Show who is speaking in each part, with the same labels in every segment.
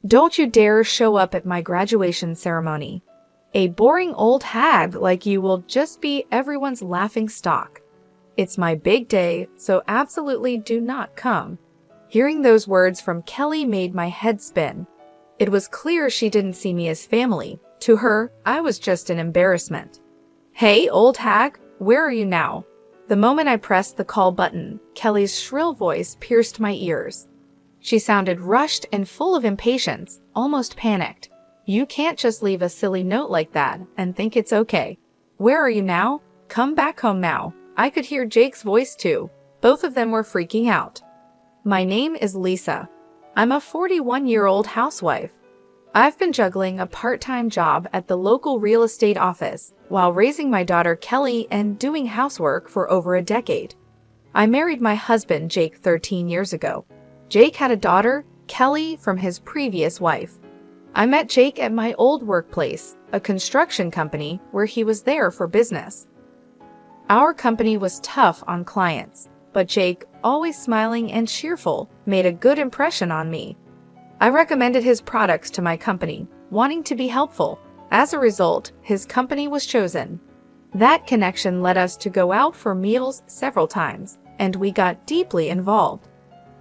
Speaker 1: Don't you dare show up at my graduation ceremony. A boring old hag like you will just be everyone's laughing stock. It's my big day, so absolutely do not come." Hearing those words from Kelly made my head spin. It was clear she didn't see me as family. To her, I was just an embarrassment. "Hey, old hag, where are you now?" The moment I pressed the call button, Kelly's shrill voice pierced my ears. She sounded rushed and full of impatience, almost panicked. "You can't just leave a silly note like that and think it's okay. Where are you now? Come back home now." I could hear Jake's voice too. Both of them were freaking out. "My name is Lisa. I'm a 41-year-old housewife. I've been juggling a part-time job at the local real estate office while raising my daughter Kelly and doing housework for over a decade. I married my husband Jake 13 years ago. Jake had a daughter, Kelly, from his previous wife. I met Jake at my old workplace, a construction company, where he was there for business. Our company was tough on clients, but Jake, always smiling and cheerful, made a good impression on me. I recommended his products to my company, wanting to be helpful. As a result, his company was chosen. That connection led us to go out for meals several times, and we got deeply involved.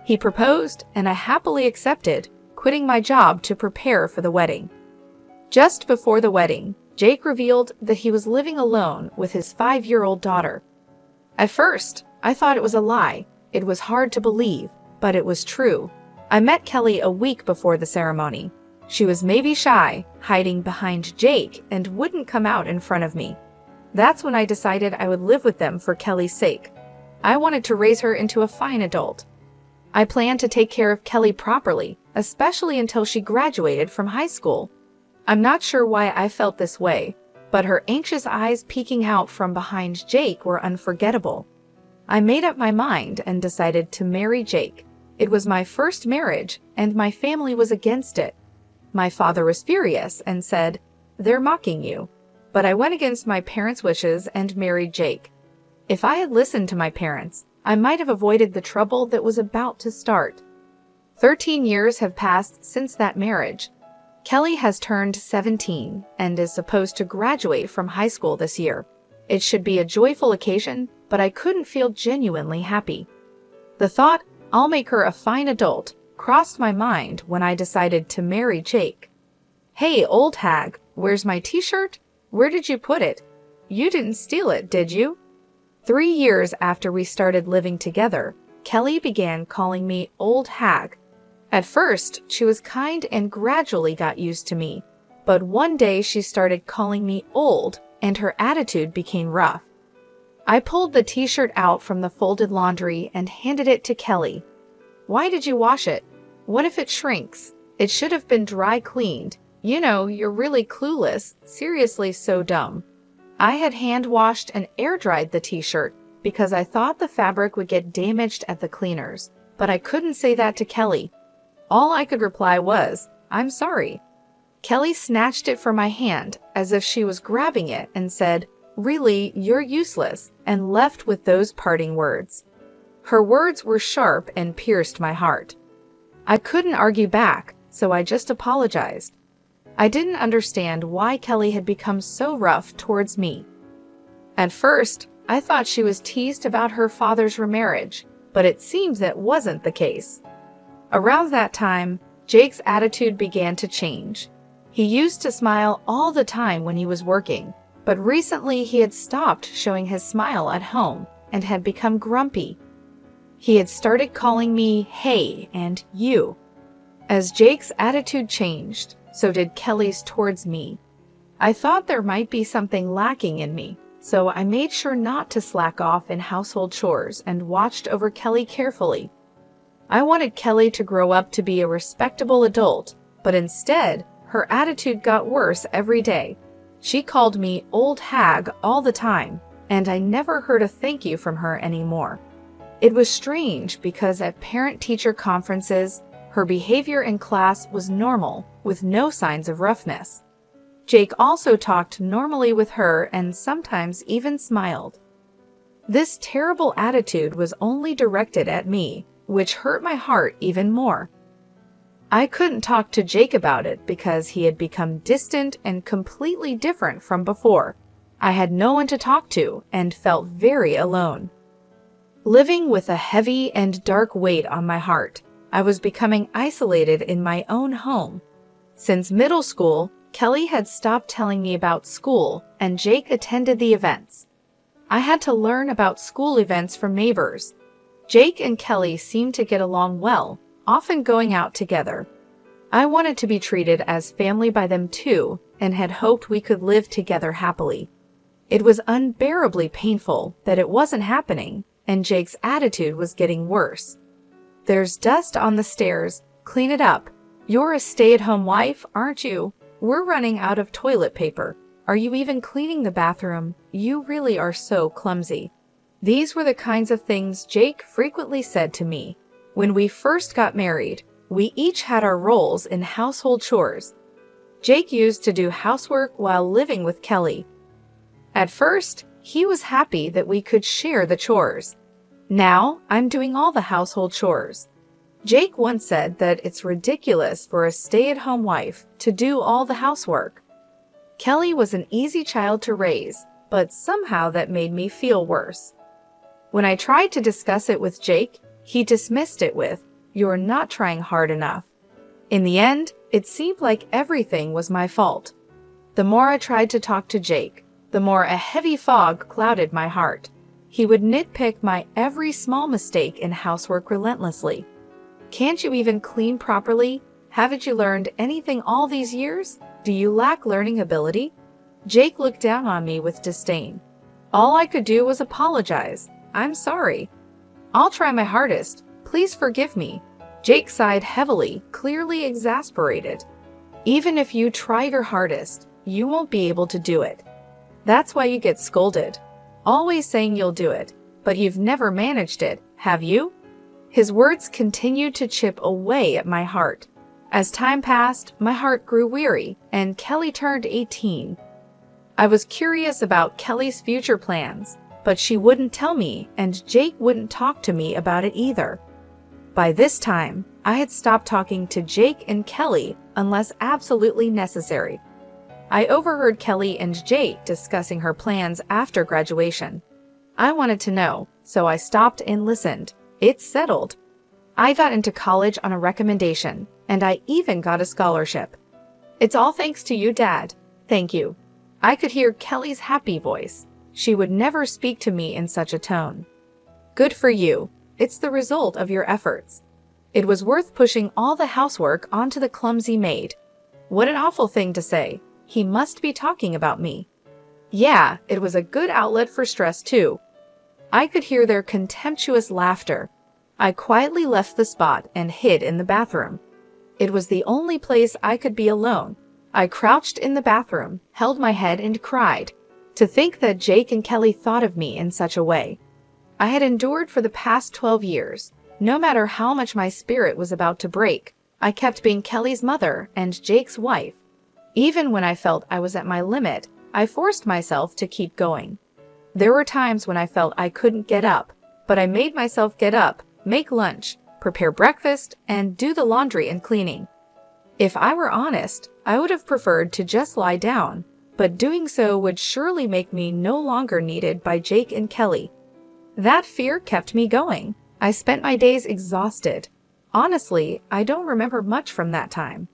Speaker 1: He proposed, and I happily accepted, quitting my job to prepare for the wedding. Just before the wedding, Jake revealed that he was living alone with his 5-year-old daughter. At first, I thought it was a lie. It was hard to believe, but it was true. I met Kelly a week before the ceremony. She was maybe shy, hiding behind Jake, and wouldn't come out in front of me. That's when I decided I would live with them for Kelly's sake. I wanted to raise her into a fine adult. I planned to take care of Kelly properly, especially until she graduated from high school. I'm not sure why I felt this way, but her anxious eyes peeking out from behind Jake were unforgettable. I made up my mind and decided to marry Jake. It was my first marriage, and my family was against it. My father was furious and said, "They're mocking you." But I went against my parents' wishes and married Jake. If I had listened to my parents, I might have avoided the trouble that was about to start. 13 years have passed since that marriage. Kelly has turned 17 and is supposed to graduate from high school this year. It should be a joyful occasion, but I couldn't feel genuinely happy. The thought, "I'll make her a fine adult," crossed my mind when I decided to marry Jake. "Hey, old hag, where's my t-shirt? Where did you put it? You didn't steal it, did you?" 3 years after we started living together, Kelly began calling me old hag. At first, she was kind and gradually got used to me, but one day she started calling me old, and her attitude became rough. I pulled the t-shirt out from the folded laundry and handed it to Kelly. "Why did you wash it? What if it shrinks? It should have been dry cleaned. You know, you're really clueless, seriously so dumb." I had hand-washed and air-dried the t-shirt because I thought the fabric would get damaged at the cleaners, but I couldn't say that to Kelly. All I could reply was, "I'm sorry." Kelly snatched it from my hand as if she was grabbing it and said, "Really, you're useless," and left with those parting words. Her words were sharp and pierced my heart. I couldn't argue back, so I just apologized. I didn't understand why Kelly had become so rough towards me. At first, I thought she was teased about her father's remarriage, but it seems that wasn't the case. Around that time, Jake's attitude began to change. He used to smile all the time when he was working, but recently he had stopped showing his smile at home and had become grumpy. He had started calling me hey and you. As Jake's attitude changed, so did Kelly's towards me. I thought there might be something lacking in me, so I made sure not to slack off in household chores and watched over Kelly carefully. I wanted Kelly to grow up to be a respectable adult, but instead, her attitude got worse every day. She called me old hag all the time, and I never heard a thank you from her anymore. It was strange because at parent-teacher conferences, her behavior in class was normal, with no signs of roughness. Jake also talked normally with her and sometimes even smiled. This terrible attitude was only directed at me, which hurt my heart even more. I couldn't talk to Jake about it because he had become distant and completely different from before. I had no one to talk to and felt very alone. Living with a heavy and dark weight on my heart, I was becoming isolated in my own home. Since middle school, Kelly had stopped telling me about school and Jake attended the events. I had to learn about school events from neighbors. Jake and Kelly seemed to get along well, often going out together. I wanted to be treated as family by them too, and had hoped we could live together happily. It was unbearably painful that it wasn't happening, and Jake's attitude was getting worse. "There's dust on the stairs. Clean it up. You're a stay-at-home wife, aren't you? We're running out of toilet paper. Are you even cleaning the bathroom? You really are so clumsy." These were the kinds of things Jake frequently said to me. When we first got married, we each had our roles in household chores. Jake used to do housework while living with Kelly. At first, he was happy that we could share the chores. Now, I'm doing all the household chores. Jake once said that it's ridiculous for a stay-at-home wife to do all the housework. Kelly was an easy child to raise, but somehow that made me feel worse. When I tried to discuss it with Jake, he dismissed it with, "You're not trying hard enough." In the end, it seemed like everything was my fault. The more I tried to talk to Jake, the more a heavy fog clouded my heart. He would nitpick my every small mistake in housework relentlessly. "Can't you even clean properly? Haven't you learned anything all these years? Do you lack learning ability?" Jake looked down on me with disdain. All I could do was apologize. "I'm sorry. I'll try my hardest. Please forgive me." Jake sighed heavily, clearly exasperated. "Even if you try your hardest, you won't be able to do it. That's why you get scolded. Always saying you'll do it, but you've never managed it, have you?" His words continued to chip away at my heart. As time passed, my heart grew weary, and Kelly turned 18. I was curious about Kelly's future plans, but she wouldn't tell me, and Jake wouldn't talk to me about it either. By this time, I had stopped talking to Jake and Kelly unless absolutely necessary. I overheard Kelly and Jake discussing her plans after graduation. I wanted to know, so I stopped and listened. It's settled. I got into college on a recommendation, and I even got a scholarship. "It's all thanks to you, Dad. Thank you." I could hear Kelly's happy voice. She would never speak to me in such a tone. "Good for you. It's the result of your efforts." It was worth pushing all the housework onto the clumsy maid. What an awful thing to say. He must be talking about me. Yeah, it was a good outlet for stress too. I could hear their contemptuous laughter. I quietly left the spot and hid in the bathroom. It was the only place I could be alone. I crouched in the bathroom, held my head and cried. To think that Jake and Kelly thought of me in such a way. I had endured for the past 12 years. No matter how much my spirit was about to break, I kept being Kelly's mother and Jake's wife. Even when I felt I was at my limit, I forced myself to keep going. There were times when I felt I couldn't get up, but I made myself get up, make lunch, prepare breakfast, and do the laundry and cleaning. If I were honest, I would have preferred to just lie down, but doing so would surely make me no longer needed by Jake and Kelly. That fear kept me going. I spent my days exhausted. Honestly, I don't remember much from that time.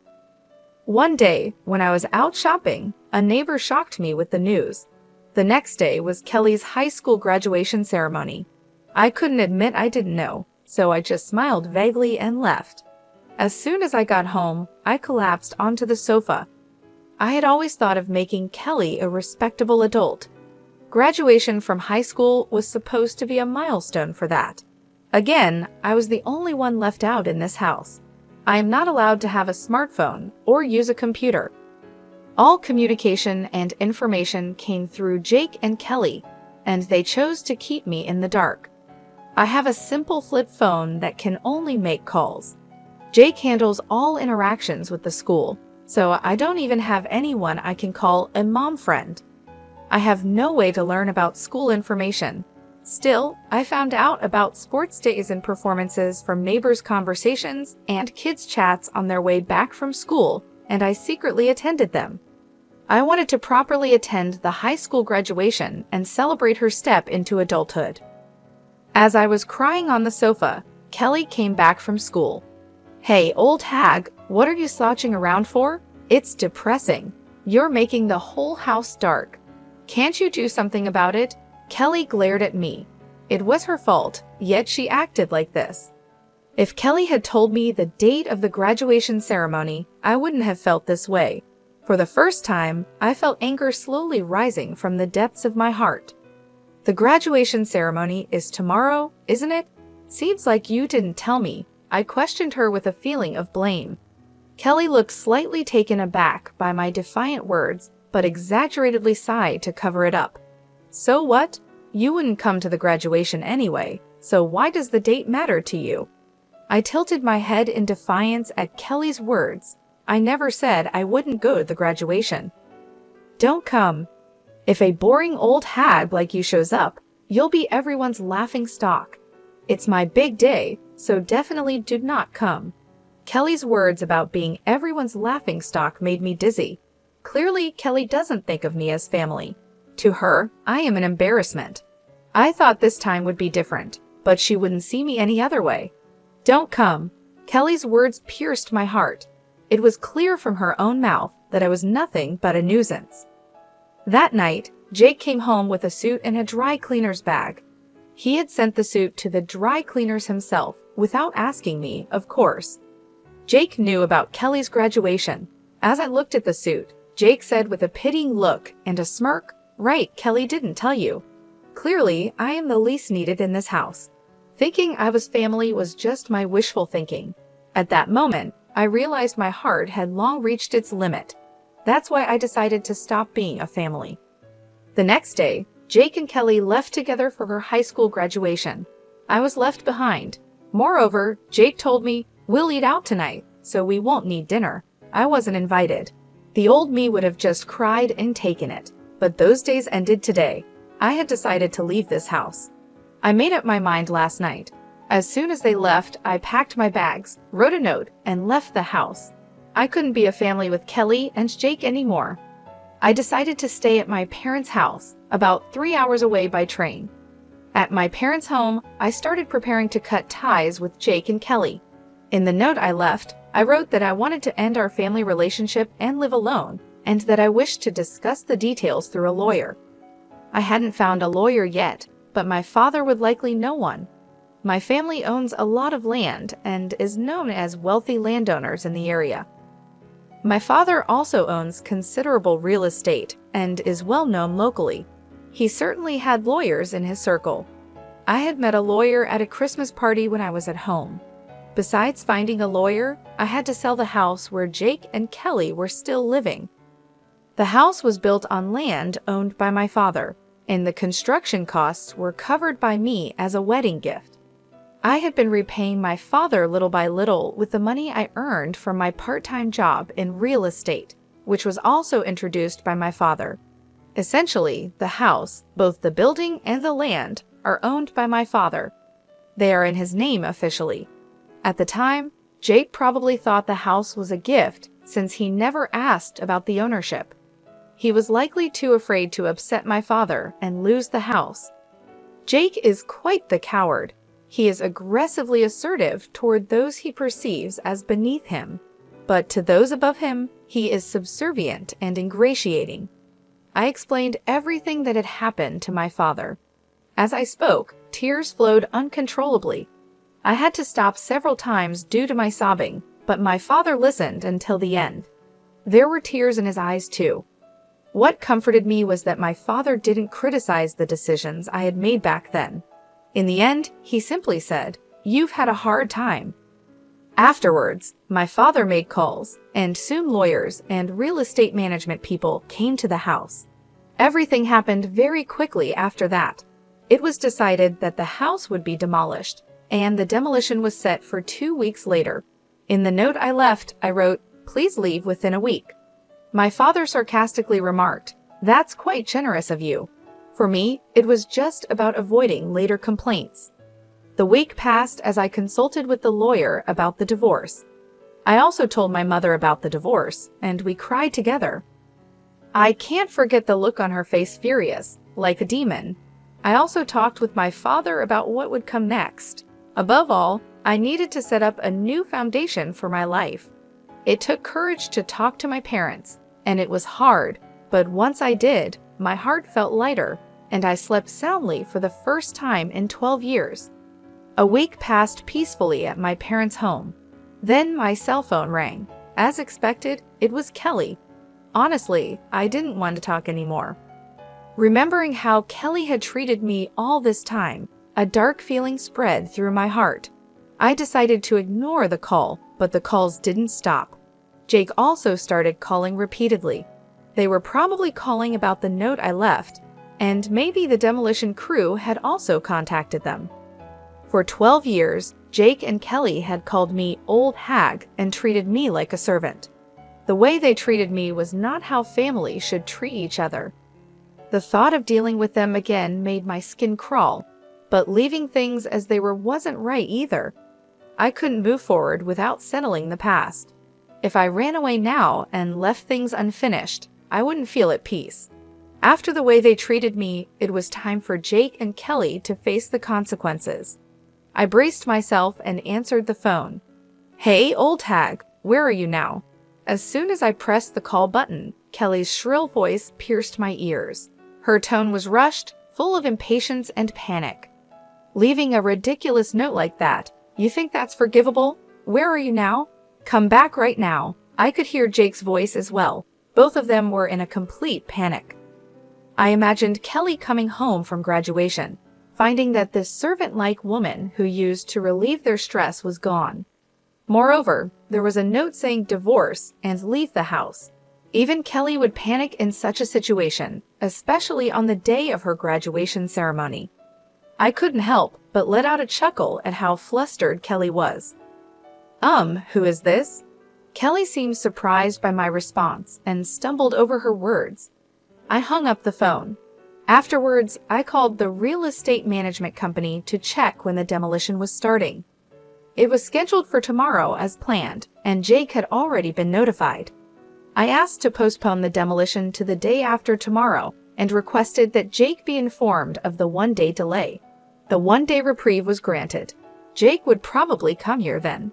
Speaker 1: One day, when I was out shopping, a neighbor shocked me with the news. The next day was Kelly's high school graduation ceremony. I couldn't admit I didn't know, so I just smiled vaguely and left. As soon as I got home, I collapsed onto the sofa. I had always thought of making Kelly a respectable adult. Graduation from high school was supposed to be a milestone for that. Again, I was the only one left out in this house. I am not allowed to have a smartphone or use a computer. All communication and information came through Jake and Kelly, and they chose to keep me in the dark. I have a simple flip phone that can only make calls. Jake handles all interactions with the school, so I don't even have anyone I can call a mom friend. I have no way to learn about school information. Still, I found out about sports days and performances from neighbors' conversations and kids' chats on their way back from school, and I secretly attended them. I wanted to properly attend the high school graduation and celebrate her step into adulthood. As I was crying on the sofa, Kelly came back from school. "Hey, old hag, what are you slouching around for? It's depressing. You're making the whole house dark. Can't you do something about it?" Kelly glared at me. It was her fault, yet she acted like this. If Kelly had told me the date of the graduation ceremony, I wouldn't have felt this way. For the first time, I felt anger slowly rising from the depths of my heart. "The graduation ceremony is tomorrow, isn't it? Seems like you didn't tell me." I questioned her with a feeling of blame. Kelly looked slightly taken aback by my defiant words, but exaggeratedly sighed to cover it up. "So what? You wouldn't come to the graduation anyway, so why does the date matter to you?" I tilted my head in defiance at Kelly's words. I never said I wouldn't go to the graduation. "Don't come. If a boring old hag like you shows up, you'll be everyone's laughing stock. It's my big day, so definitely do not come." Kelly's words about being everyone's laughing stock made me dizzy. Clearly, Kelly doesn't think of me as family. To her, I am an embarrassment. I thought this time would be different, but she wouldn't see me any other way. "Don't come." Kelly's words pierced my heart. It was clear from her own mouth that I was nothing but a nuisance. That night, Jake came home with a suit and a dry cleaner's bag. He had sent the suit to the dry cleaners himself, without asking me, of course. Jake knew about Kelly's graduation. As I looked at the suit, Jake said with a pitying look and a smirk, "Right, Kelly didn't tell you. Clearly, I am the least needed in this house." Thinking I was family was just my wishful thinking. At that moment, I realized my heart had long reached its limit. That's why I decided to stop being a family. The next day, Jake and Kelly left together for her high school graduation. I was left behind. Moreover, Jake told me, "We'll eat out tonight, so we won't need dinner." I wasn't invited. The old me would have just cried and taken it. But those days ended today. I had decided to leave this house. I made up my mind last night. As soon as they left, I packed my bags, wrote a note, and left the house. I couldn't be a family with Kelly and Jake anymore. I decided to stay at my parents' house, about 3 hours away by train. At my parents' home, I started preparing to cut ties with Jake and Kelly. In the note I left, I wrote that I wanted to end our family relationship and live alone, and that I wished to discuss the details through a lawyer. I hadn't found a lawyer yet, but my father would likely know one. My family owns a lot of land and is known as wealthy landowners in the area. My father also owns considerable real estate and is well known locally. He certainly had lawyers in his circle. I had met a lawyer at a Christmas party when I was at home. Besides finding a lawyer, I had to sell the house where Jake and Kelly were still living. The house was built on land owned by my father, and the construction costs were covered by me as a wedding gift. I had been repaying my father little by little with the money I earned from my part-time job in real estate, which was also introduced by my father. Essentially, the house, both the building and the land, are owned by my father. They are in his name officially. At the time, Jake probably thought the house was a gift since he never asked about the ownership. He was likely too afraid to upset my father and lose the house. Jake is quite the coward. He is aggressively assertive toward those he perceives as beneath him, but to those above him, he is subservient and ingratiating. I explained everything that had happened to my father. As I spoke, tears flowed uncontrollably. I had to stop several times due to my sobbing, but my father listened until the end. There were tears in his eyes too. What comforted me was that my father didn't criticize the decisions I had made back then. In the end, he simply said, "You've had a hard time." Afterwards, my father made calls, and soon lawyers and real estate management people came to the house. Everything happened very quickly after that. It was decided that the house would be demolished, and the demolition was set for 2 weeks later. In the note I left, I wrote, "Please leave within a week." My father sarcastically remarked, "That's quite generous of you." For me, it was just about avoiding later complaints. The week passed as I consulted with the lawyer about the divorce. I also told my mother about the divorce, and we cried together. I can't forget the look on her face, furious, like a demon. I also talked with my father about what would come next. Above all, I needed to set up a new foundation for my life. It took courage to talk to my parents, and it was hard, but once I did, my heart felt lighter, and I slept soundly for the first time in 12 years. A week passed peacefully at my parents' home. Then my cell phone rang. As expected, it was Kelly. Honestly, I didn't want to talk anymore. Remembering how Kelly had treated me all this time, a dark feeling spread through my heart. I decided to ignore the call, but the calls didn't stop. Jake also started calling repeatedly. They were probably calling about the note I left, and maybe the demolition crew had also contacted them. For 12 years, Jake and Kelly had called me old hag and treated me like a servant. The way they treated me was not how family should treat each other. The thought of dealing with them again made my skin crawl, but leaving things as they were wasn't right either. I couldn't move forward without settling the past. If I ran away now and left things unfinished, I wouldn't feel at peace. After the way they treated me, it was time for Jake and Kelly to face the consequences. I braced myself and answered the phone. "Hey, old hag, where are you now?" As soon as I pressed the call button, Kelly's shrill voice pierced my ears. Her tone was rushed, full of impatience and panic. "Leaving a ridiculous note like that, you think that's forgivable? Where are you now? Come back right now." I could hear Jake's voice as well. Both of them were in a complete panic. I imagined Kelly coming home from graduation, finding that this servant-like woman who used to relieve their stress was gone. Moreover, there was a note saying divorce and leave the house. Even Kelly would panic in such a situation, especially on the day of her graduation ceremony. I couldn't help but let out a chuckle at how flustered Kelly was. Who is this?" Kelly seemed surprised by my response and stumbled over her words. I hung up the phone. Afterwards, I called the real estate management company to check when the demolition was starting. It was scheduled for tomorrow as planned, and Jake had already been notified. I asked to postpone the demolition to the day after tomorrow and requested that Jake be informed of the one-day delay. The one-day reprieve was granted. Jake would probably come here then.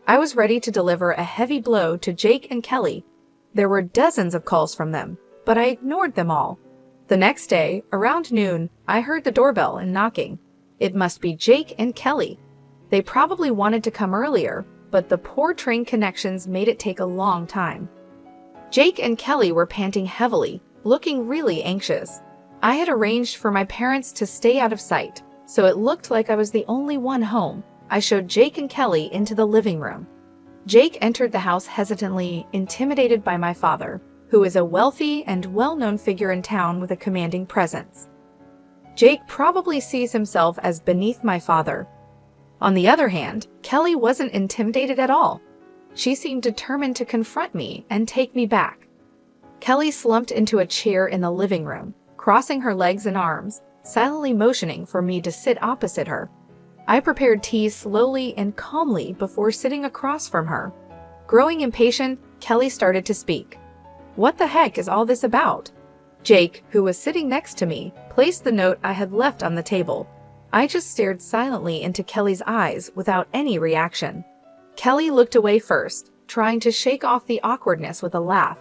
Speaker 1: I was ready to deliver a heavy blow to Jake and Kelly. There were dozens of calls from them, but I ignored them all. The next day, around noon, I heard the doorbell and knocking. It must be Jake and Kelly. They probably wanted to come earlier, but the poor train connections made it take a long time. Jake and Kelly were panting heavily, looking really anxious. I had arranged for my parents to stay out of sight, so it looked like I was the only one home. I showed Jake and Kelly into the living room. Jake entered the house hesitantly, intimidated by my father, who is a wealthy and well-known figure in town with a commanding presence. Jake probably sees himself as beneath my father. On the other hand, Kelly wasn't intimidated at all. She seemed determined to confront me and take me back. Kelly slumped into a chair in the living room, crossing her legs and arms, silently motioning for me to sit opposite her. I prepared tea slowly and calmly before sitting across from her. Growing impatient, Kelly started to speak. "What the heck is all this about?" Jake, who was sitting next to me, placed the note I had left on the table. I just stared silently into Kelly's eyes without any reaction. Kelly looked away first, trying to shake off the awkwardness with a laugh.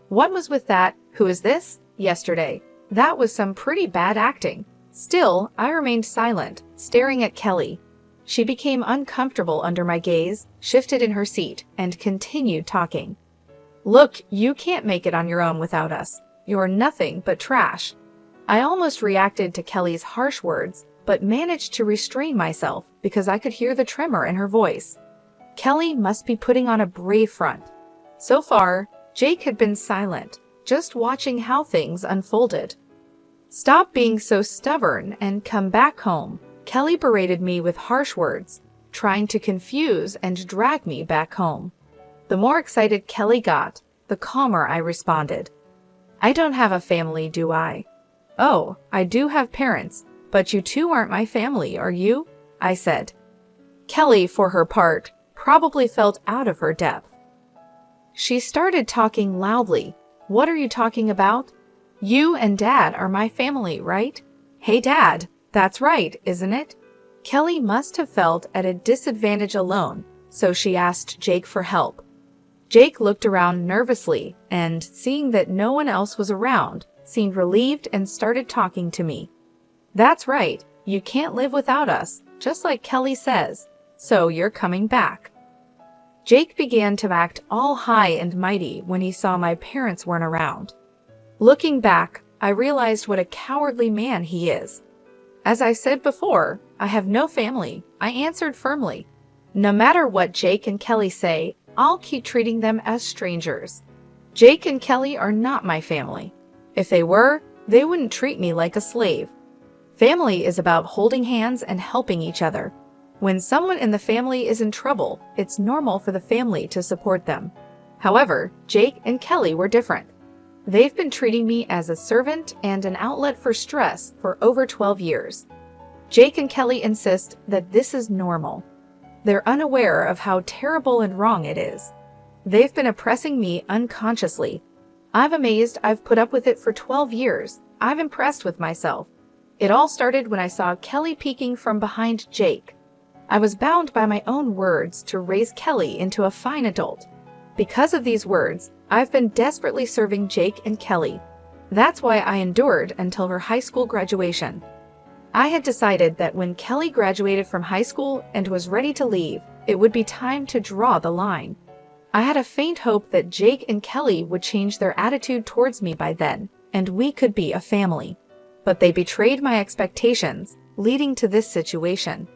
Speaker 1: "What was with that, 'Who is this?' yesterday? That was some pretty bad acting." Still, I remained silent, staring at Kelly. She became uncomfortable under my gaze, shifted in her seat, and continued talking. "Look, you can't make it on your own without us. You're nothing but trash." I almost reacted to Kelly's harsh words, but managed to restrain myself because I could hear the tremor in her voice. Kelly must be putting on a brave front. So far, Jake had been silent, just watching how things unfolded. "Stop being so stubborn and come back home," Kelly berated me with harsh words, trying to confuse and drag me back home. The more excited Kelly got, the calmer I responded. "I don't have a family, do I?" "Oh, I do have parents, but you two aren't my family, are you?" I said. Kelly, for her part, probably felt out of her depth. She started talking loudly. "What are you talking about? You and Dad are my family, right? Hey, Dad, that's right, isn't it?" Kelly must have felt at a disadvantage alone, so she asked Jake for help. Jake looked around nervously and, seeing that no one else was around, seemed relieved and started talking to me. "That's right, you can't live without us, just like Kelly says, so you're coming back." Jake began to act all high and mighty when he saw my parents weren't around. Looking back, I realized what a cowardly man he is. "As I said before, I have no family," I answered firmly. "No matter what Jake and Kelly say, I'll keep treating them as strangers. Jake and Kelly are not my family. If they were, they wouldn't treat me like a slave. Family is about holding hands and helping each other. When someone in the family is in trouble, it's normal for the family to support them. However, Jake and Kelly were different. They've been treating me as a servant and an outlet for stress for over 12 years. Jake and Kelly insist that this is normal. They're unaware of how terrible and wrong it is. They've been oppressing me unconsciously. I'm amazed I've put up with it for 12 years. I'm impressed with myself. It all started when I saw Kelly peeking from behind Jake. I was bound by my own words to raise Kelly into a fine adult. Because of these words, I've been desperately serving Jake and Kelly. That's why I endured until her high school graduation. I had decided that when Kelly graduated from high school and was ready to leave, it would be time to draw the line. I had a faint hope that Jake and Kelly would change their attitude towards me by then, and we could be a family. But they betrayed my expectations, leading to this situation.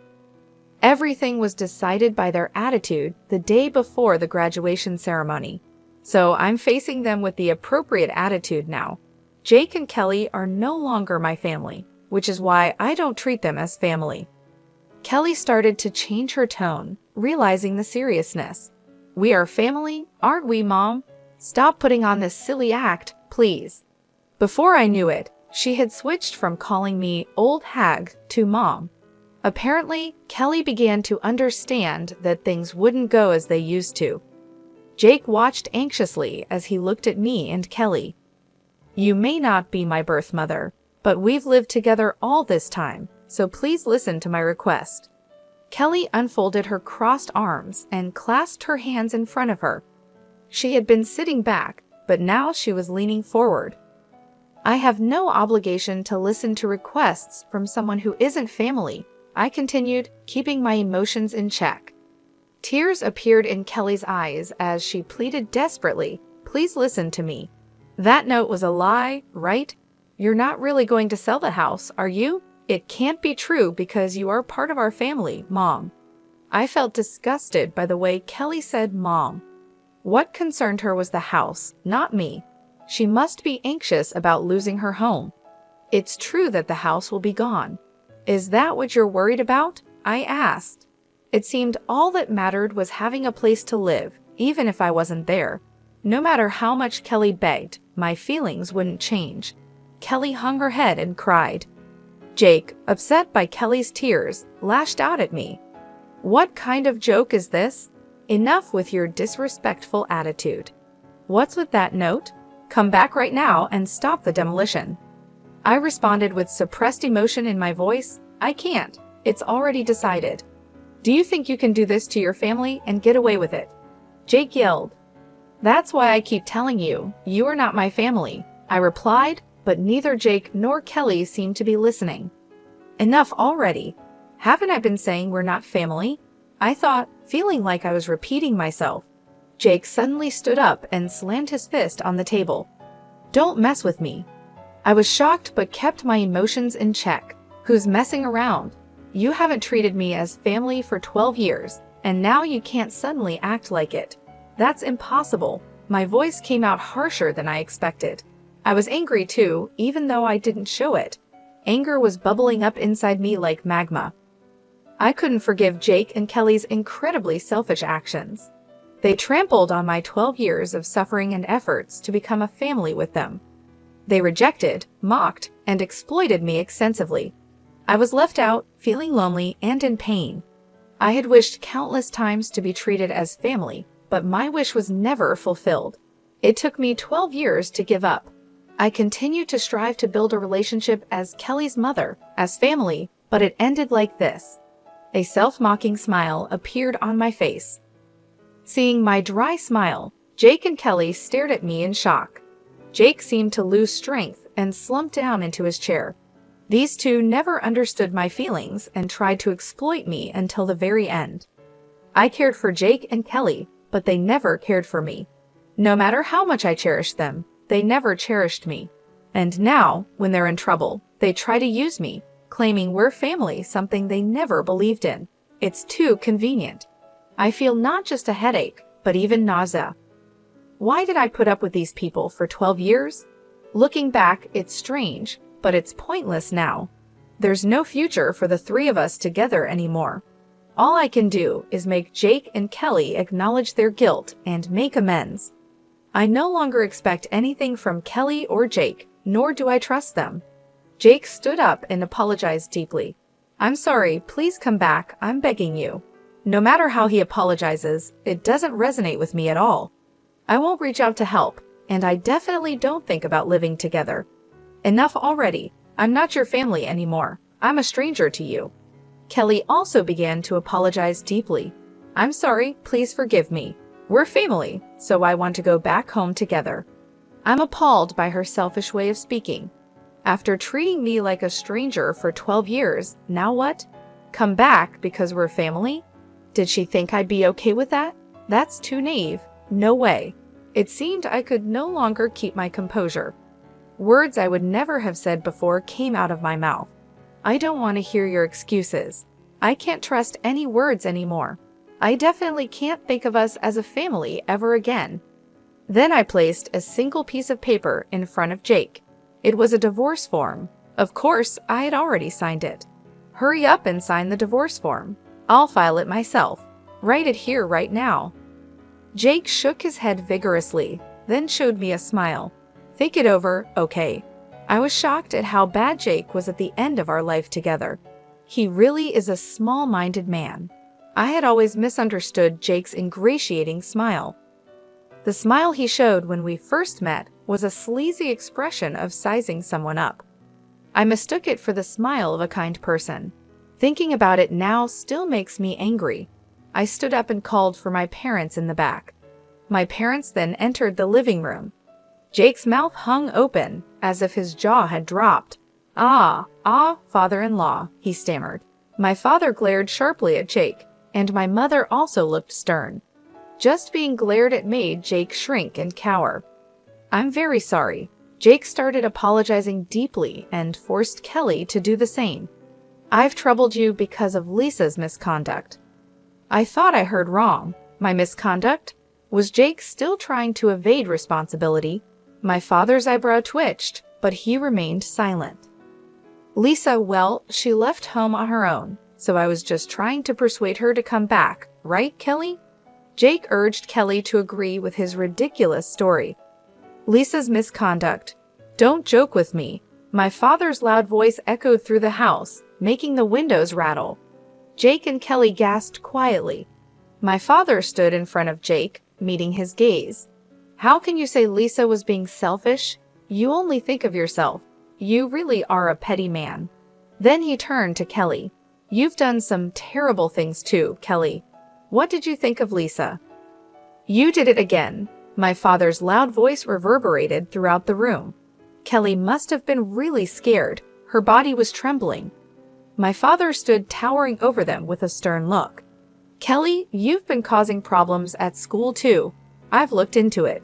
Speaker 1: Everything was decided by their attitude the day before the graduation ceremony. So I'm facing them with the appropriate attitude now. Jake and Kelly are no longer my family, which is why I don't treat them as family. Kelly started to change her tone, realizing the seriousness. "We are family, aren't we, Mom? Stop putting on this silly act, please." Before I knew it, she had switched from calling me old hag to Mom. Apparently, Kelly began to understand that things wouldn't go as they used to. Jake watched anxiously as he looked at me and Kelly. "You may not be my birth mother, but we've lived together all this time, so please listen to my request." Kelly unfolded her crossed arms and clasped her hands in front of her. She had been sitting back, but now she was leaning forward. "I have no obligation to listen to requests from someone who isn't family," I continued, keeping my emotions in check. Tears appeared in Kelly's eyes as she pleaded desperately, "Please listen to me. That note was a lie, right? You're not really going to sell the house, are you? It can't be true because you are part of our family, Mom." I felt disgusted by the way Kelly said Mom. What concerned her was the house, not me. She must be anxious about losing her home. "It's true that the house will be gone. Is that what you're worried about?" I asked. It seemed all that mattered was having a place to live, even if I wasn't there. No matter how much Kelly begged, my feelings wouldn't change. Kelly hung her head and cried. Jake, upset by Kelly's tears, lashed out at me. "What kind of joke is this? Enough with your disrespectful attitude. What's with that note? Come back right now and stop the demolition." I responded with suppressed emotion in my voice. "I can't. It's already decided. Do you think you can do this to your family and get away with it?" Jake yelled. "That's why I keep telling you, you are not my family," I replied, but neither Jake nor Kelly seemed to be listening. "Enough already. Haven't I been saying we're not family?" I thought, feeling like I was repeating myself. Jake suddenly stood up and slammed his fist on the table. "Don't mess with me." I was shocked but kept my emotions in check. "Who's messing around? You haven't treated me as family for 12 years, and now you can't suddenly act like it. That's impossible." My voice came out harsher than I expected. I was angry too, even though I didn't show it. Anger was bubbling up inside me like magma. I couldn't forgive Jake and Kelly's incredibly selfish actions. They trampled on my 12 years of suffering and efforts to become a family with them. They rejected, mocked, and exploited me extensively. I was left out, feeling lonely and in pain. I had wished countless times to be treated as family, but my wish was never fulfilled. It took me 12 years to give up. I continued to strive to build a relationship as Kelly's mother, as family, but it ended like this. A self-mocking smile appeared on my face. Seeing my dry smile, Jake and Kelly stared at me in shock. Jake seemed to lose strength and slumped down into his chair. These two never understood my feelings and tried to exploit me until the very end. I cared for Jake and Kelly, but they never cared for me. No matter how much I cherished them, they never cherished me. And now, when they're in trouble, they try to use me, claiming we're family, something they never believed in. It's too convenient. I feel not just a headache, but even nausea. Why did I put up with these people for 12 years? Looking back, it's strange, but it's pointless now. There's no future for the three of us together anymore. All I can do is make Jake and Kelly acknowledge their guilt and make amends. I no longer expect anything from Kelly or Jake, nor do I trust them. Jake stood up and apologized deeply. I'm sorry, please come back, I'm begging you. No matter how he apologizes, it doesn't resonate with me at all. I won't reach out to help, and I definitely don't think about living together. Enough already. I'm not your family anymore. I'm a stranger to you. Kelly also began to apologize deeply. I'm sorry, please forgive me. We're family, so I want to go back home together. I'm appalled by her selfish way of speaking. After treating me like a stranger for 12 years, now what? Come back because we're family? Did she think I'd be okay with that? That's too naive. No way. It seemed I could no longer keep my composure. Words I would never have said before came out of my mouth. I don't want to hear your excuses. I can't trust any words anymore. I definitely can't think of us as a family ever again. Then I placed a single piece of paper in front of Jake. It was a divorce form. Of course, I had already signed it. Hurry up and sign the divorce form. I'll file it myself. Write it here right now. Jake shook his head vigorously, then showed me a smile. Think it over, okay. I was shocked at how bad Jake was at the end of our life together. He really is a small-minded man. I had always misunderstood Jake's ingratiating smile. The smile he showed when we first met was a sleazy expression of sizing someone up. I mistook it for the smile of a kind person. Thinking about it now still makes me angry. I stood up and called for my parents in the back. My parents then entered the living room. Jake's mouth hung open, as if his jaw had dropped. Father-in-law, he stammered. My father glared sharply at Jake, and my mother also looked stern. Just being glared at made Jake shrink and cower. I'm very sorry. Jake started apologizing deeply and forced Kelly to do the same. I've troubled you because of Lisa's misconduct. I thought I heard wrong. My misconduct? Was Jake still trying to evade responsibility? My father's eyebrow twitched, but he remained silent. Lisa, well, she left home on her own, so I was just trying to persuade her to come back, right, Kelly? Jake urged Kelly to agree with his ridiculous story. Lisa's misconduct. Don't joke with me. My father's loud voice echoed through the house, making the windows rattle. Jake and Kelly gasped quietly. My father stood in front of Jake, meeting his gaze. How can you say Lisa was being selfish? You only think of yourself. You really are a petty man. Then he turned to Kelly. You've done some terrible things too, Kelly. What did you think of Lisa? You did it again. My father's loud voice reverberated throughout the room. Kelly must have been really scared. Her body was trembling. My father stood towering over them with a stern look. Kelly, you've been causing problems at school too. I've looked into it.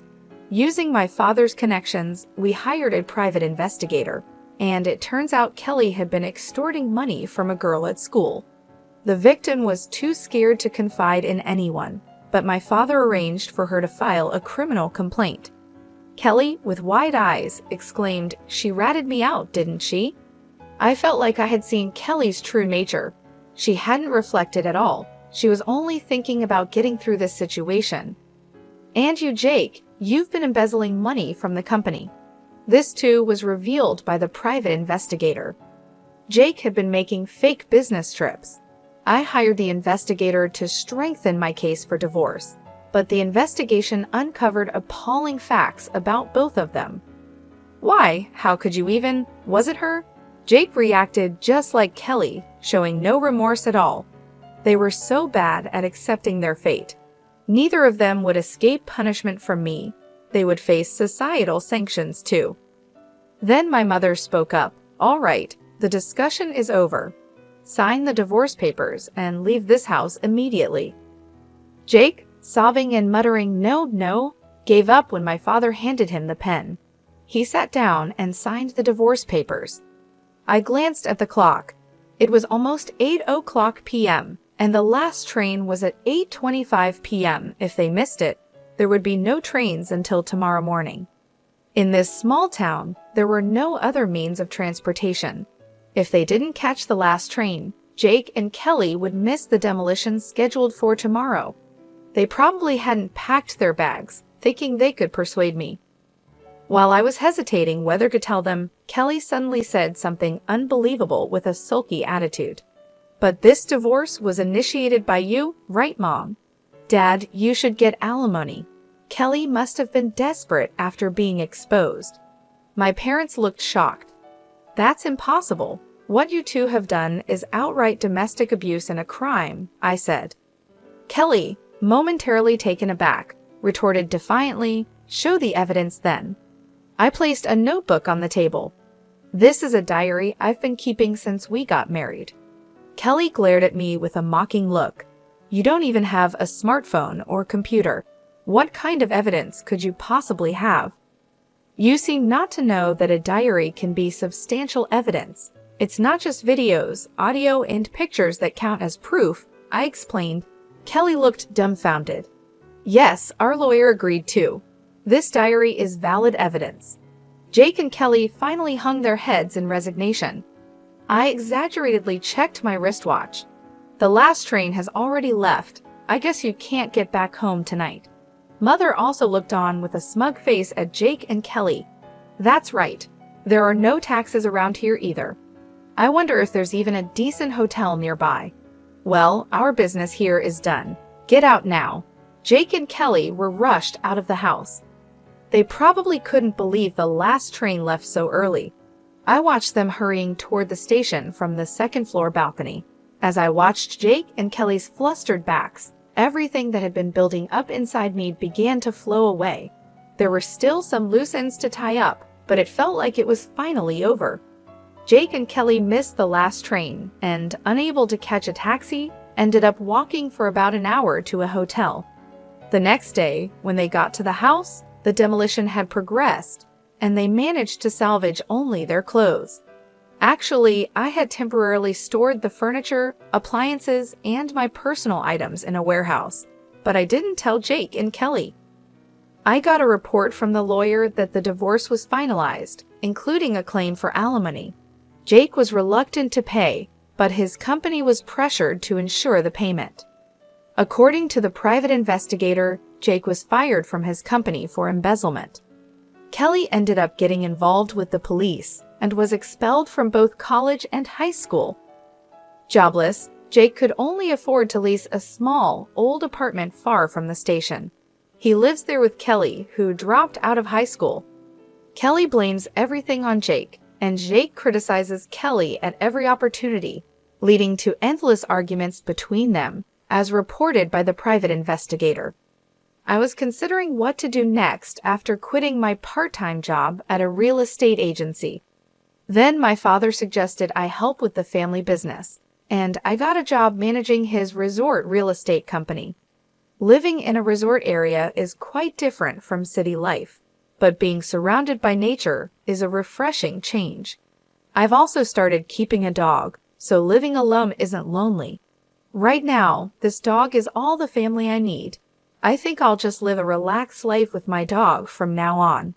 Speaker 1: Using my father's connections, we hired a private investigator, and it turns out Kelly had been extorting money from a girl at school. The victim was too scared to confide in anyone, but my father arranged for her to file a criminal complaint. Kelly, with wide eyes, exclaimed, "She ratted me out, didn't she?" I felt like I had seen Kelly's true nature. She hadn't reflected at all. She was only thinking about getting through this situation. And you, Jake, you've been embezzling money from the company. This too was revealed by the private investigator. Jake had been making fake business trips. I hired the investigator to strengthen my case for divorce, but the investigation uncovered appalling facts about both of them. Why? How could you even? Was it her? Jake reacted just like Kelly, showing no remorse at all. They were so bad at accepting their fate. Neither of them would escape punishment from me. They would face societal sanctions too. Then my mother spoke up. All right, the discussion is over. Sign the divorce papers and leave this house immediately. Jake, sobbing and muttering "no, no," gave up when my father handed him the pen. He sat down and signed the divorce papers. I glanced at the clock. It was almost 8:00 p.m., and the last train was at 8:25 p.m. If they missed it, there would be no trains until tomorrow morning. In this small town, there were no other means of transportation. If they didn't catch the last train, Jake and Kelly would miss the demolition scheduled for tomorrow. They probably hadn't packed their bags, thinking they could persuade me. While I was hesitating whether to tell them, Kelly suddenly said something unbelievable with a sulky attitude. "But this divorce was initiated by you, right, Mom? Dad, you should get alimony." Kelly must have been desperate after being exposed. My parents looked shocked. "That's impossible. What you two have done is outright domestic abuse and a crime," I said. Kelly, momentarily taken aback, retorted defiantly, "Show the evidence then." I placed a notebook on the table. "This is a diary I've been keeping since we got married." Kelly glared at me with a mocking look. "You don't even have a smartphone or computer. What kind of evidence could you possibly have?" "You seem not to know that a diary can be substantial evidence. It's not just videos, audio, and pictures that count as proof," I explained. Kelly looked dumbfounded. Yes, our lawyer agreed too. This diary is valid evidence. Jake and Kelly finally hung their heads in resignation. I exaggeratedly checked my wristwatch. "The last train has already left. I guess you can't get back home tonight." Mother also looked on with a smug face at Jake and Kelly. "That's right. There are no taxis around here either. I wonder if there's even a decent hotel nearby. Well, our business here is done. Get out now." Jake and Kelly were rushed out of the house. They probably couldn't believe the last train left so early. I watched them hurrying toward the station from the second-floor balcony. As I watched Jake and Kelly's flustered backs, everything that had been building up inside me began to flow away. There were still some loose ends to tie up, but it felt like it was finally over. Jake and Kelly missed the last train and, unable to catch a taxi, ended up walking for about an hour to a hotel. The next day, when they got to the house, the demolition had progressed, and they managed to salvage only their clothes. Actually, I had temporarily stored the furniture, appliances, and my personal items in a warehouse, but I didn't tell Jake and Kelly. I got a report from the lawyer that the divorce was finalized, including a claim for alimony. Jake was reluctant to pay, but his company was pressured to ensure the payment. According to the private investigator, Jake was fired from his company for embezzlement. Kelly ended up getting involved with the police and was expelled from both college and high school. Jobless, Jake could only afford to lease a small, old apartment far from the station. He lives there with Kelly, who dropped out of high school. Kelly blames everything on Jake, and Jake criticizes Kelly at every opportunity, leading to endless arguments between them, as reported by the private investigator. I was considering what to do next after quitting my part-time job at a real estate agency. Then my father suggested I help with the family business, and I got a job managing his resort real estate company. Living in a resort area is quite different from city life, but being surrounded by nature is a refreshing change. I've also started keeping a dog, so living alone isn't lonely. Right now, this dog is all the family I need. I think I'll just live a relaxed life with my dog from now on.